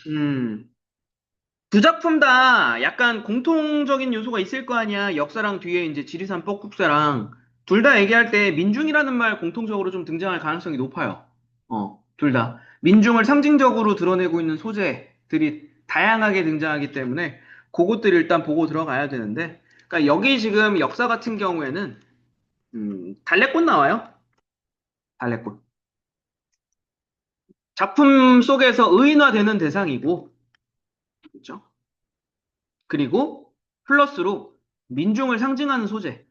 음, 두 작품 다 약간 공통적인 요소가 있을 거 아니야. 역사랑 뒤에 이제 지리산 뻑국사랑 둘 다 얘기할 때 민중이라는 말 공통적으로 좀 등장할 가능성이 높아요. 둘 다. 민중을 상징적으로 드러내고 있는 소재들이 다양하게 등장하기 때문에 그것들 일단 보고 들어가야 되는데, 그러니까 여기 지금 역사 같은 경우에는 달래꽃 나와요. 달래꽃. 작품 속에서 의인화되는 대상이고, 그렇죠? 그리고 플러스로 민중을 상징하는 소재.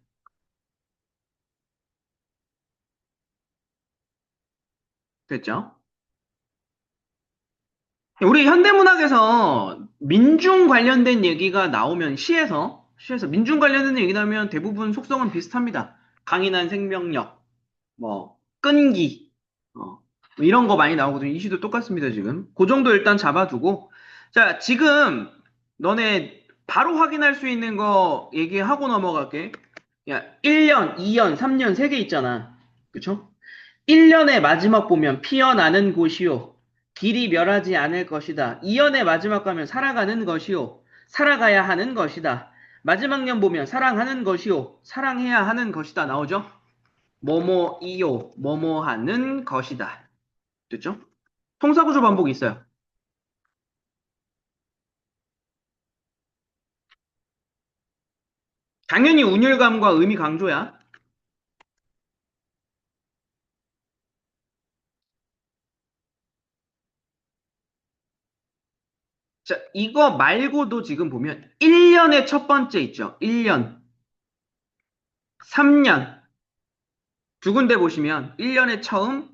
됐죠? 우리 현대문학에서 민중 관련된 얘기가 나오면 시에서 민중 관련된 얘기 나오면 대부분 속성은 비슷합니다. 강인한 생명력, 뭐 끈기, 뭐 이런 거 많이 나오거든요. 이 시도 똑같습니다, 지금. 그 정도 일단 잡아두고. 자, 지금 너네 바로 확인할 수 있는 거 얘기하고 넘어갈게. 야, 1년, 2년, 3년, 3개 있잖아. 그쵸? 1년의 마지막 보면 피어나는 곳이요. 길이 멸하지 않을 것이다. 2년의 마지막 가면 살아가는 것이요. 살아가야 하는 것이다. 마지막 년 보면 사랑하는 것이요. 사랑해야 하는 것이다. 나오죠? 뭐뭐이요. 뭐뭐 하는 것이다. 됐죠? 통사구조 반복이 있어요. 당연히 운율감과 의미 강조야. 자, 이거 말고도 지금 보면 1년의 첫 번째 있죠. 1년, 3년. 두 군데 보시면 1년의 처음,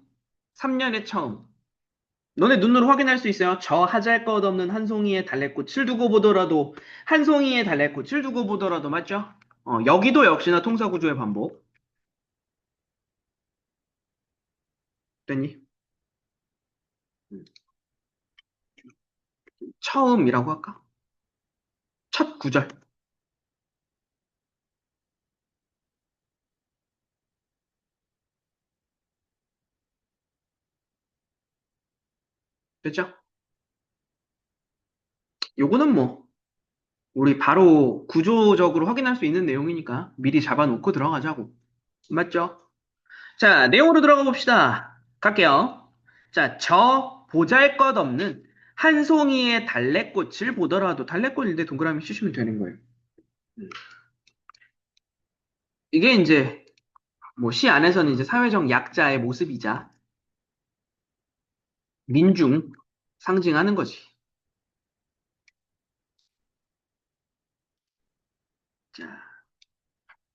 3년의 처음. 너네 눈으로 확인할 수 있어요. 저 하잘것없는 한 송이의 달래꽃을 두고 보더라도 한 송이의 달래꽃을 두고 보더라도 맞죠? 여기도 역시나 통사구조의 반복. 됐니? 음. 처음이라고 할까? 첫 구절. 됐죠? 요거는 뭐 우리 바로 구조적으로 확인할 수 있는 내용이니까 미리 잡아놓고 들어가자고. 맞죠? 자, 내용으로 들어가 봅시다. 갈게요. 자, 저 보잘것없는 한 송이의 달래꽃을 보더라도 달래꽃인데 동그라미 치시면 되는 거예요. 음. 이게 이제 뭐 시 안에서는 이제 사회적 약자의 모습이자 민중 상징하는 거지. 자,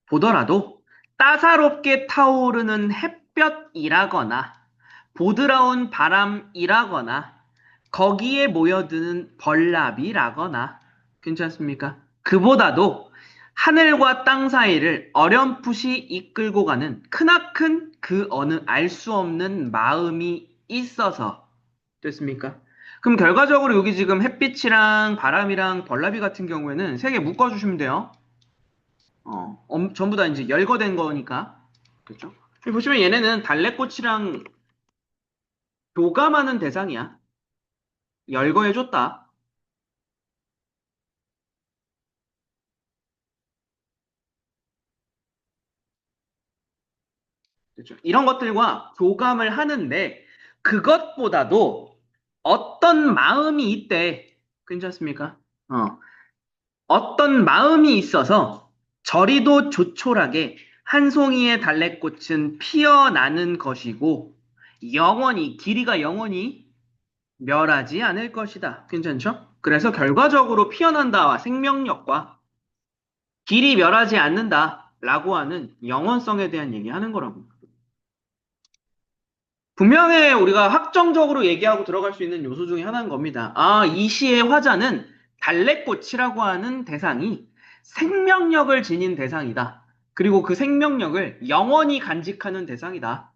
보더라도 따사롭게 타오르는 햇볕이라거나 보드라운 바람이라거나 거기에 모여드는 벌나비라거나 괜찮습니까? 그보다도 하늘과 땅 사이를 어렴풋이 이끌고 가는 크나큰 그 어느 알 수 없는 마음이 있어서 됐습니까? 그럼 결과적으로 여기 지금 햇빛이랑 바람이랑 벌나비 같은 경우에는 세 개 묶어주시면 돼요. 전부 다 이제 열거된 거니까. 그렇죠? 여기 보시면 얘네는 달래꽃이랑 교감하는 대상이야. 열거해줬다. 그렇죠? 이런 것들과 교감을 하는데 그것보다도 어떤 마음이 있대. 괜찮습니까? 어떤 마음이 있어서 저리도 조촐하게 한 송이의 달래꽃은 피어나는 것이고 영원히 길이가 영원히 멸하지 않을 것이다. 괜찮죠? 그래서 결과적으로 피어난다와 생명력과 길이 멸하지 않는다라고 하는 영원성에 대한 얘기하는 거라고. 분명히 우리가 확정적으로 얘기하고 들어갈 수 있는 요소 중에 하나인 겁니다. 아, 이 시의 화자는 달래꽃이라고 하는 대상이 생명력을 지닌 대상이다. 그리고 그 생명력을 영원히 간직하는 대상이다.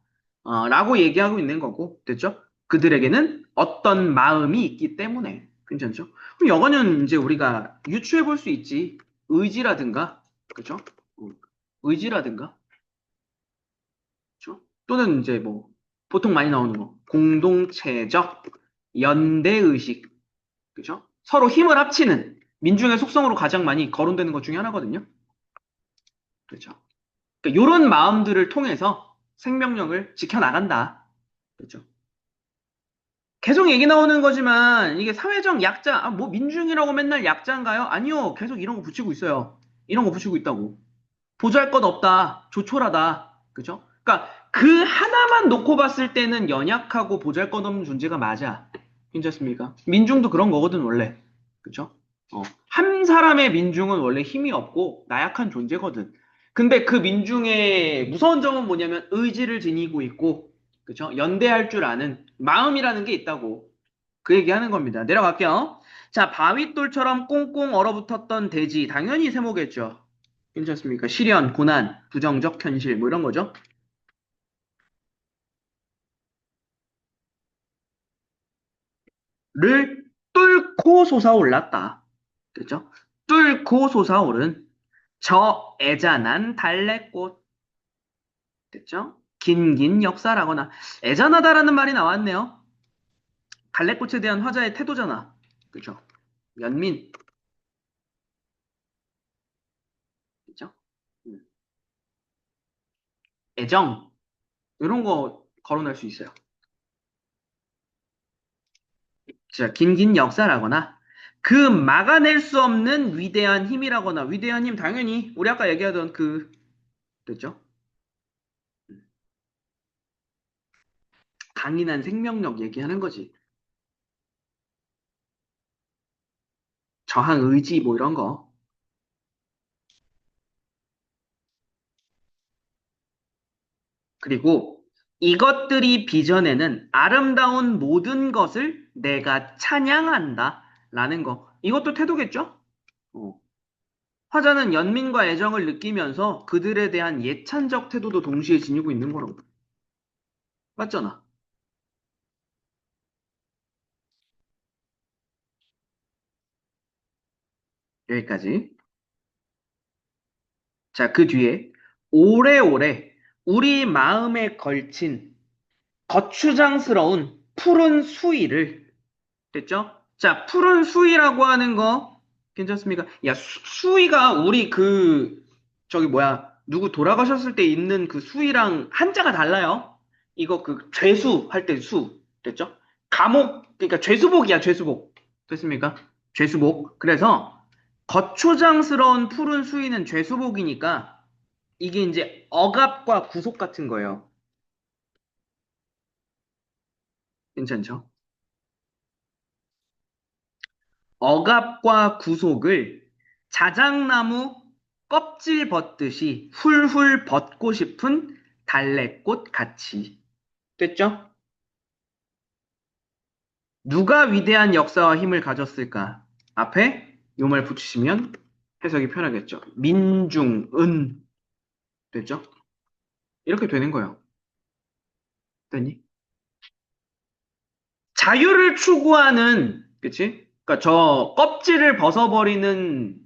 라고 얘기하고 있는 거고, 됐죠? 그들에게는 어떤 마음이 있기 때문에. 괜찮죠? 그럼 영어는 이제 우리가 유추해 볼 수 있지. 의지라든가, 그죠? 의지라든가, 그죠? 또는 이제 뭐, 보통 많이 나오는 거. 공동체적 연대의식. 그죠? 서로 힘을 합치는 민중의 속성으로 가장 많이 거론되는 것 중에 하나거든요. 그죠? 그러니까 이런 마음들을 통해서 생명력을 지켜나간다. 그죠? 계속 얘기 나오는 거지만 이게 사회적 약자, 뭐 민중이라고 맨날 약자인가요? 아니요. 계속 이런 거 붙이고 있어요. 이런 거 붙이고 있다고. 보잘 것 없다. 조촐하다. 그죠? 그러니까 그 하나만 놓고 봤을 때는 연약하고 보잘 것 없는 존재가 맞아. 괜찮습니까? 민중도 그런 거거든, 원래. 그죠? 한 사람의 민중은 원래 힘이 없고 나약한 존재거든. 근데 그 민중의 무서운 점은 뭐냐면 의지를 지니고 있고, 그죠? 연대할 줄 아는 마음이라는 게 있다고. 그 얘기하는 겁니다. 내려갈게요. 자, 바윗돌처럼 꽁꽁 얼어붙었던 대지. 당연히 세모겠죠. 괜찮습니까? 시련, 고난, 부정적 현실, 뭐 이런 거죠. 를 뚫고 솟아올랐다. 그죠? 뚫고 솟아오른 저 애잔한 달래꽃. 됐죠? 긴긴 역사라거나 애잔하다라는 말이 나왔네요. 달래꽃에 대한 화자의 태도잖아. 그죠? 연민. 그죠? 음. 애정. 이런 거 거론할 수 있어요. 자, 긴긴 역사라거나 그 막아낼 수 없는 위대한 힘이라거나 위대한 힘 당연히 우리 아까 얘기하던 그 됐죠? 강인한 생명력 얘기하는 거지. 저항 의지 뭐 이런 거. 그리고 이것들이 빚어내는 아름다운 모든 것을 내가 찬양한다 라는 거. 이것도 태도겠죠? 어. 화자는 연민과 애정을 느끼면서 그들에 대한 예찬적 태도도 동시에 지니고 있는 거라고. 맞잖아. 여기까지. 자, 그 뒤에 오래오래 우리 마음에 걸친 거추장스러운 푸른 수위를 됐죠? 자, 푸른 수위라고 하는 거 괜찮습니까? 야, 수위가 우리 그 저기 뭐야 누구 돌아가셨을 때 있는 그 수위랑 한자가 달라요. 이거 그 죄수 할 때 수 됐죠? 감옥 그러니까 죄수복이야 죄수복 됐습니까? 죄수복. 그래서 거추장스러운 푸른 수위는 죄수복이니까 이게 이제 억압과 구속 같은 거예요. 괜찮죠? 억압과 구속을 자작나무 껍질 벗듯이 훌훌 벗고 싶은 달래꽃 같이. 됐죠? 누가 위대한 역사와 힘을 가졌을까? 앞에 요 말 붙이시면 해석이 편하겠죠. 민중은. 됐죠? 이렇게 되는 거예요. 됐니? 자유를 추구하는, 그치? 그러니까 저 껍질을 벗어버리는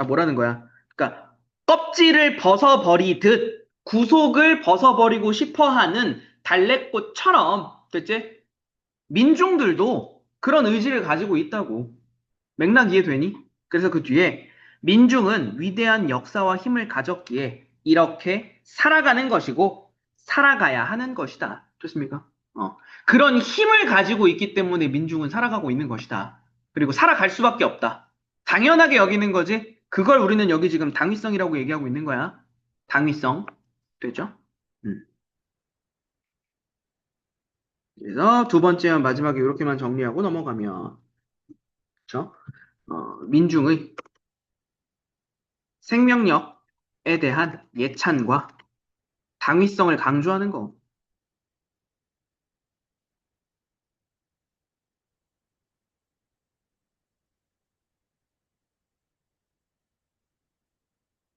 뭐라는 거야? 그러니까 껍질을 벗어버리듯 구속을 벗어버리고 싶어 하는 달래꽃처럼, 됐지? 민중들도 그런 의지를 가지고 있다고. 맥락 이해되니? 그래서 그 뒤에 민중은 위대한 역사와 힘을 가졌기에 이렇게 살아가는 것이고 살아가야 하는 것이다. 좋습니까? 그런 힘을 가지고 있기 때문에 민중은 살아가고 있는 것이다. 그리고 살아갈 수밖에 없다. 당연하게 여기는 거지. 그걸 우리는 여기 지금 당위성이라고 얘기하고 있는 거야. 당위성. 됐죠? 음. 그래서 두 번째 마지막에 이렇게만 정리하고 넘어가면, 그쵸? 민중의 생명력에 대한 예찬과 당위성을 강조하는 거.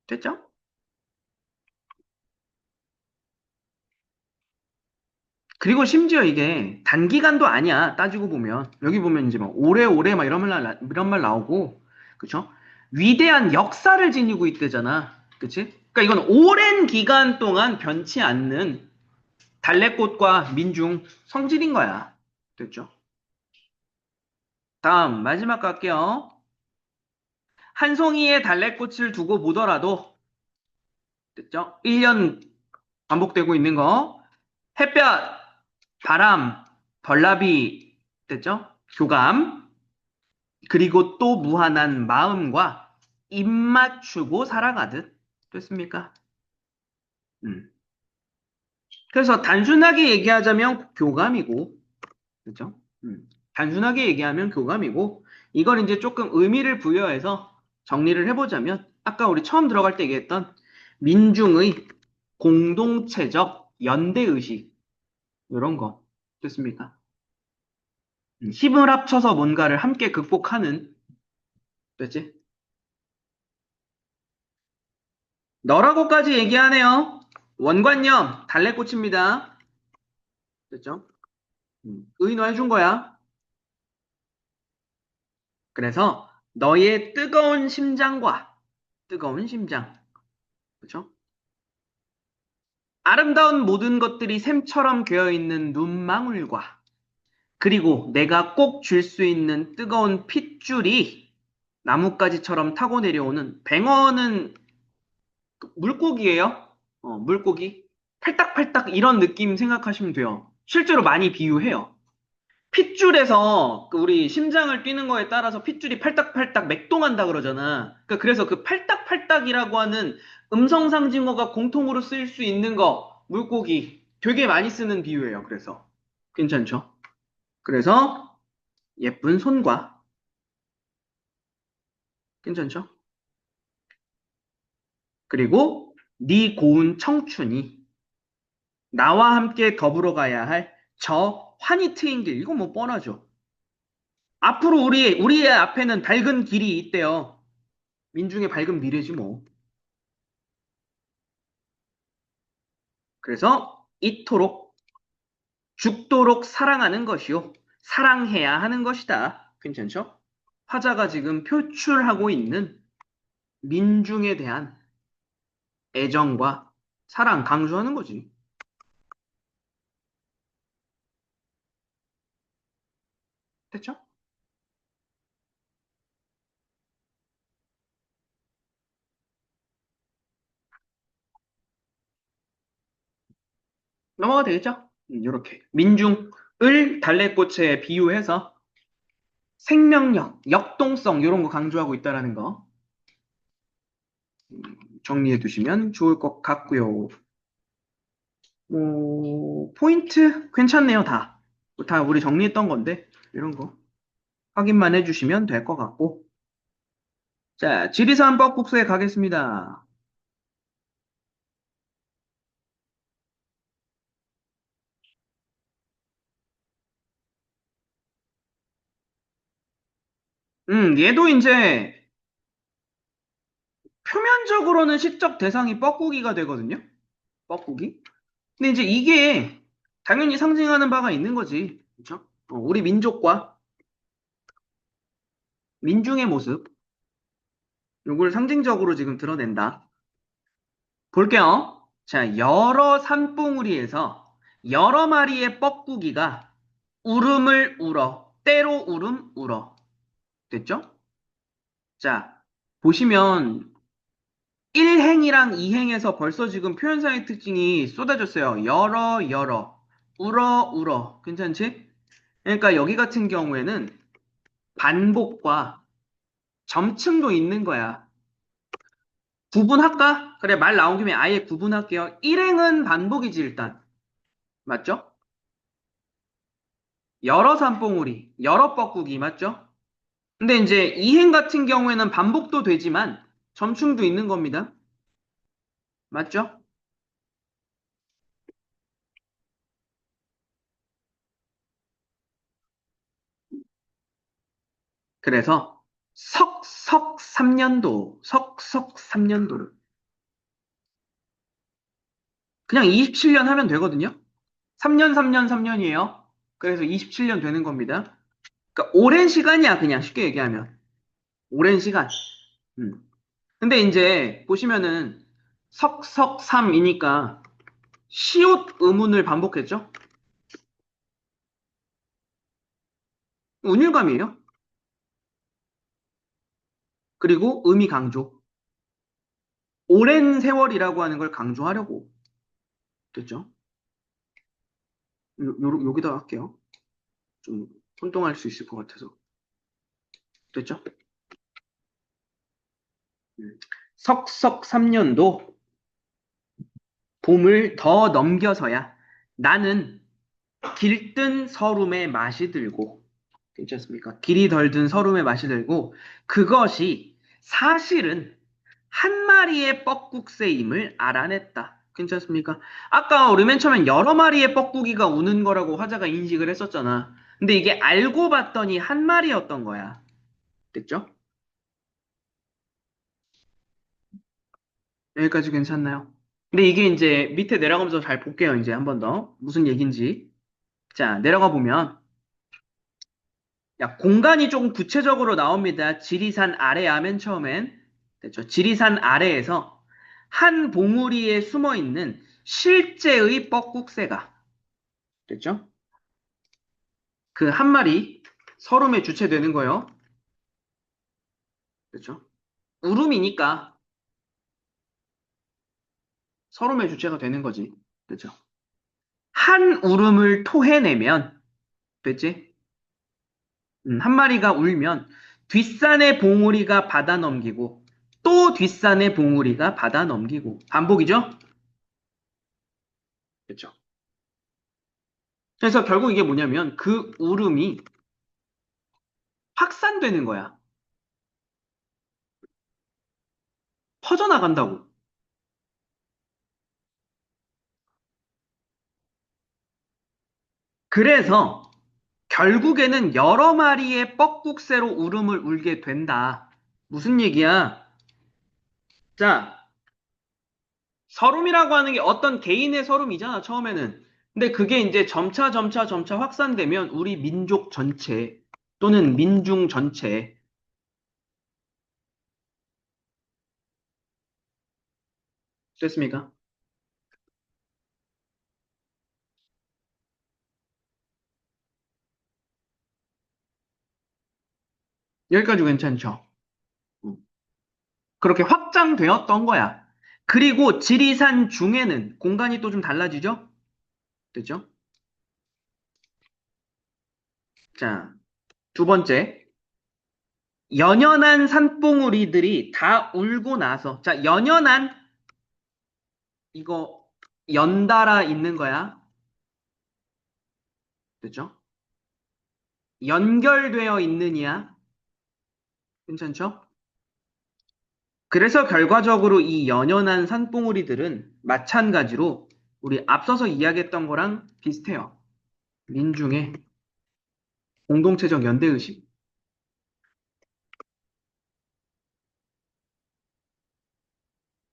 됐죠? 그리고 심지어 이게 단기간도 아니야. 따지고 보면. 여기 보면 이제 막 오래오래 막 이런 말 나오고, 그쵸? 위대한 역사를 지니고 있대잖아. 그치? 그러니까 이건 오랜 기간 동안 변치 않는 달래꽃과 민중 성질인 거야. 됐죠? 다음, 마지막 갈게요. 한 송이의 달래꽃을 두고 보더라도, 됐죠? 1년 반복되고 있는 거. 햇볕, 바람, 벌나비, 됐죠? 교감, 그리고 또 무한한 마음과 입 맞추고 살아가듯. 됐습니까? 음. 그래서 단순하게 얘기하자면 교감이고, 그죠? 단순하게 얘기하면 교감이고, 이걸 이제 조금 의미를 부여해서 정리를 해보자면, 아까 우리 처음 들어갈 때 얘기했던 민중의 공동체적 연대의식, 이런 거. 됐습니까? 힘을 합쳐서 뭔가를 함께 극복하는, 됐지? 너라고까지 얘기하네요. 원관념, 달래꽃입니다. 됐죠? 의인화해준 거야. 그래서 너의 뜨거운 심장과 뜨거운 심장, 그렇죠? 아름다운 모든 것들이 샘처럼 괴어있는 눈망울과 그리고 내가 꼭 줄 수 있는 뜨거운 핏줄이 나뭇가지처럼 타고 내려오는 뱅어는 물고기예요. 물고기. 팔딱팔딱 이런 느낌 생각하시면 돼요. 실제로 많이 비유해요. 핏줄에서 그 우리 심장을 뛰는 거에 따라서 핏줄이 팔딱팔딱 맥동한다 그러잖아. 그래서 그 팔딱팔딱이라고 하는 음성 상징어가 공통으로 쓰일 수 있는 거, 물고기. 되게 많이 쓰는 비유예요. 그래서. 괜찮죠? 그래서 예쁜 손과, 괜찮죠? 그리고 네 고운 청춘이 나와 함께 더불어 가야 할 저 환히 트인 길. 이거 뭐 뻔하죠. 앞으로 우리의 앞에는 밝은 길이 있대요. 민중의 밝은 미래지 뭐. 그래서 이토록 죽도록 사랑하는 것이요. 사랑해야 하는 것이다. 괜찮죠? 화자가 지금 표출하고 있는 민중에 대한 애정과 사랑 강조하는 거지. 됐죠? 넘어가 되겠죠? 이렇게. 민중을 달래꽃에 비유해서 생명력, 역동성 이런 거 강조하고 있다라는 거 정리해 두시면 좋을 것 같고요. 포인트 괜찮네요, 다. 다 우리 정리했던 건데 이런 거 확인만 해주시면 될 것 같고. 자, 지리산 뻐국수에 가겠습니다. 얘도 이제 표면적으로는 시적 대상이 뻐꾸기가 되거든요. 뻐꾸기. 근데 이제 이게 당연히 상징하는 바가 있는 거지. 그렇죠? 우리 민족과 민중의 모습, 요걸 상징적으로 지금 드러낸다. 볼게요. 자, 여러 산봉우리에서 여러 마리의 뻐꾸기가 울음을 울어, 때로 울음 울어. 됐죠? 자, 보시면 1행이랑 2행에서 벌써 지금 표현상의 특징이 쏟아졌어요. 여러, 울어. 괜찮지? 그러니까 여기 같은 경우에는 반복과 점층도 있는 거야. 구분할까? 그래, 말 나온 김에 아예 구분할게요. 1행은 반복이지, 일단. 맞죠? 여러 산봉우리, 여러 뻐꾸기, 맞죠? 근데 이제 2행 같은 경우에는 반복도 되지만 점층도 있는 겁니다. 맞죠? 그래서 석석 3년도, 석석 3년도를 그냥 27년 하면 되거든요. 3년, 3년, 3년이에요. 그래서 27년 되는 겁니다. 그러니까 오랜 시간이야, 그냥 쉽게 얘기하면. 오랜 시간. 음. 근데 이제 보시면은 석석3이니까 시옷 의문을 반복했죠? 운율감이에요. 그리고 의미 강조. 오랜 세월이라고 하는 걸 강조하려고. 됐죠? 여기다 할게요. 좀 혼동할 수 있을 것 같아서. 됐죠? 석석 3년도 봄을 더 넘겨서야 나는 길든 서름의 맛이 들고, 괜찮습니까? 길이 덜 든 서름의 맛이 들고, 그것이 사실은 한 마리의 뻐꾹새임을 알아냈다. 괜찮습니까? 아까 우리 맨 처음엔 여러 마리의 뻐꾸기가 우는 거라고 화자가 인식을 했었잖아. 근데 이게 알고 봤더니 한 마리였던 거야. 됐죠? 여기까지 괜찮나요? 근데 이게 이제 밑에 내려가면서 잘 볼게요. 이제 한 번 더. 무슨 얘기인지. 자, 내려가 보면, 야, 공간이 조금 구체적으로 나옵니다. 지리산 아래야, 맨 처음엔. 됐죠? 지리산 아래에서 한 봉우리에 숨어 있는 실제의 뻐꾹새가. 됐죠? 그 한 마리, 서름의 주체되는 거예요. 됐죠? 울음이니까 서름의 주체가 되는 거지. 됐죠? 한 울음을 토해내면, 됐지? 한 마리가 울면 뒷산의 봉우리가 받아 넘기고 또 뒷산의 봉우리가 받아 넘기고 반복이죠? 그렇죠. 그래서 결국 이게 뭐냐면 그 울음이 확산되는 거야. 퍼져나간다고. 그래서 결국에는 여러 마리의 뻐꾹새로 울음을 울게 된다. 무슨 얘기야? 자, 서름이라고 하는 게 어떤 개인의 서름이잖아, 처음에는. 근데 그게 이제 점차 확산되면 우리 민족 전체 또는 민중 전체. 됐습니까? 여기까지 괜찮죠? 음. 그렇게 확장되었던 거야. 그리고 지리산 중에는 공간이 또 좀 달라지죠? 됐죠? 자, 두 번째. 연연한 산봉우리들이 다 울고 나서, 자, 연연한, 이거, 연달아 있는 거야. 됐죠? 연결되어 있느냐? 괜찮죠? 그래서 결과적으로 이 연연한 산봉우리들은 마찬가지로 우리 앞서서 이야기했던 거랑 비슷해요. 민중의 공동체적 연대의식.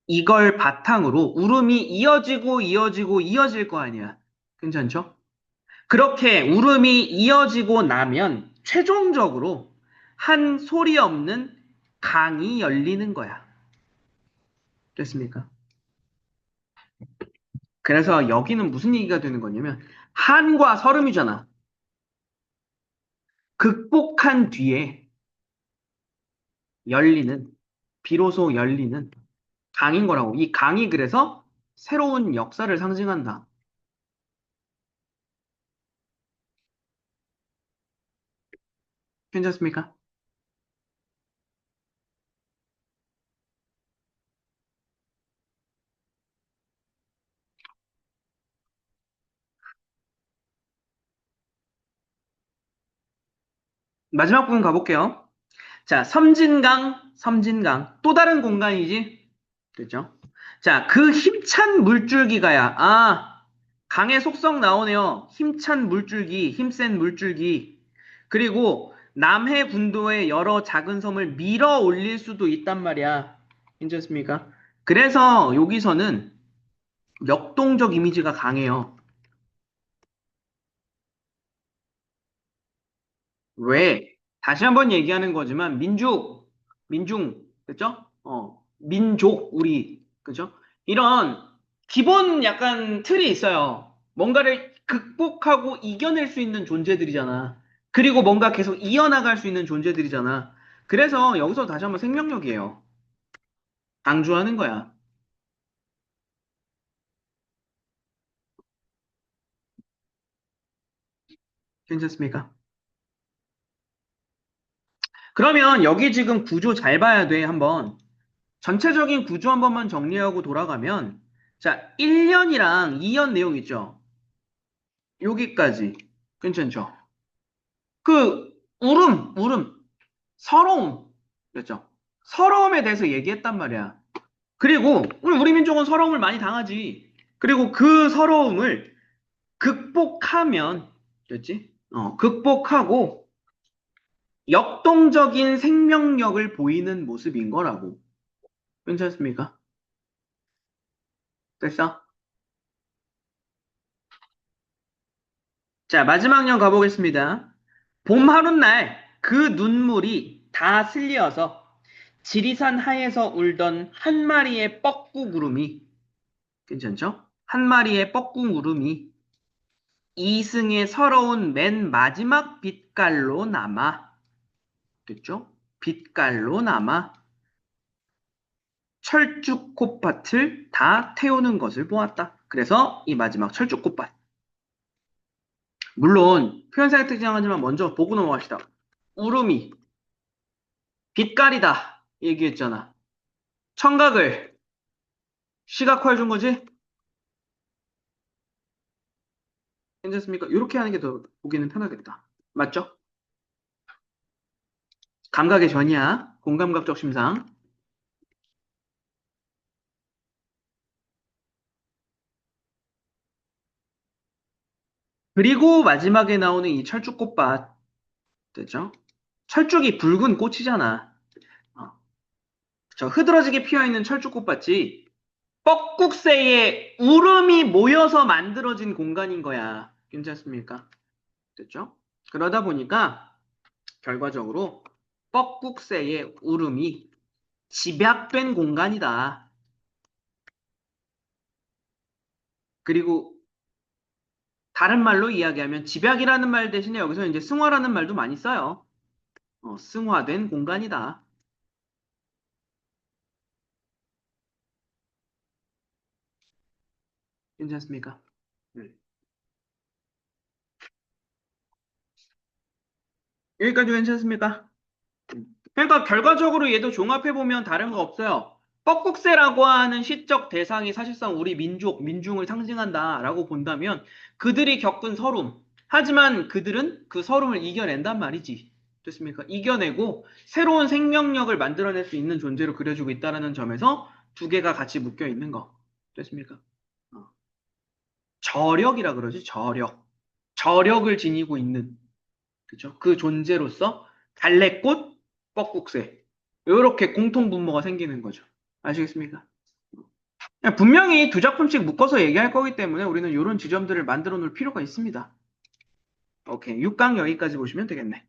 이걸 바탕으로 울음이 이어질 거 아니야. 괜찮죠? 그렇게 울음이 이어지고 나면 최종적으로 한 소리 없는 강이 열리는 거야. 됐습니까? 그래서 여기는 무슨 얘기가 되는 거냐면 한과 설음이잖아. 극복한 뒤에 열리는, 비로소 열리는 강인 거라고. 이 강이 그래서 새로운 역사를 상징한다. 괜찮습니까? 마지막 부분 가볼게요. 자, 섬진강. 또 다른 공간이지? 됐죠? 자, 그 힘찬 물줄기가야. 아, 강의 속성 나오네요. 힘찬 물줄기, 힘센 물줄기. 그리고 남해 군도의 여러 작은 섬을 밀어 올릴 수도 있단 말이야. 괜찮습니까? 그래서 여기서는 역동적 이미지가 강해요. 왜? 다시 한번 얘기하는 거지만 민중, 그죠? 민족, 우리, 그죠? 이런 기본 약간 틀이 있어요. 뭔가를 극복하고 이겨낼 수 있는 존재들이잖아. 그리고 뭔가 계속 이어나갈 수 있는 존재들이잖아. 그래서 여기서 다시 한번 생명력이에요. 강조하는 거야. 괜찮습니까? 그러면 여기 지금 구조 잘 봐야 돼, 한번. 전체적인 구조 한 번만 정리하고 돌아가면, 자, 1년이랑 2년 내용 있죠? 여기까지. 괜찮죠? 그, 울음, 서러움. 그랬죠? 서러움에 대해서 얘기했단 말이야. 그리고, 우리 민족은 서러움을 많이 당하지. 그리고 그 서러움을 극복하면, 됐지? 극복하고, 역동적인 생명력을 보이는 모습인 거라고. 괜찮습니까? 됐어? 자, 마지막 년 가보겠습니다. 봄 하룻날 그 눈물이 다 슬리어서 지리산 하에서 울던 한 마리의 뻐꾸구름이, 괜찮죠? 한 마리의 뻐꾸구름이 이승의 서러운 맨 마지막 빛깔로 남아, 됐죠? 빛깔로 남아 철쭉꽃밭을 다 태우는 것을 보았다. 그래서 이 마지막 철쭉꽃밭. 물론 표현상의 특징하지만 먼저 보고 넘어갑시다. 울음이 빛깔이다 얘기했잖아. 청각을 시각화해 준 거지? 괜찮습니까? 이렇게 하는 게 더 보기는 편하겠다. 맞죠? 감각의 전이야. 공감각적 심상. 그리고 마지막에 나오는 이 철쭉꽃밭. 됐죠? 철쭉이 붉은 꽃이잖아. 어, 저 흐드러지게 피어있는 철쭉꽃밭이 뻐꾹새의 울음이 모여서 만들어진 공간인 거야. 괜찮습니까? 됐죠? 그러다 보니까 결과적으로 뻐꾹새의 울음이 집약된 공간이다. 그리고 다른 말로 이야기하면 집약이라는 말 대신에 여기서 이제 승화라는 말도 많이 써요. 승화된 공간이다. 괜찮습니까? 네. 여기까지 괜찮습니까? 그러니까 결과적으로 얘도 종합해보면 다른 거 없어요. 뻐꾹새라고 하는 시적 대상이 사실상 우리 민족, 민중을 상징한다라고 본다면 그들이 겪은 서름. 하지만 그들은 그 서름을 이겨낸단 말이지. 됐습니까? 이겨내고 새로운 생명력을 만들어낼 수 있는 존재로 그려주고 있다는 점에서 두 개가 같이 묶여 있는 거. 됐습니까? 어. 저력이라 그러지, 저력. 저력을 지니고 있는. 그죠? 그 존재로서 달래꽃, 뻐꾹새. 이렇게 공통 분모가 생기는 거죠. 아시겠습니까? 분명히 두 작품씩 묶어서 얘기할 거기 때문에 우리는 이런 지점들을 만들어 놓을 필요가 있습니다. 오케이. 6강 여기까지 보시면 되겠네.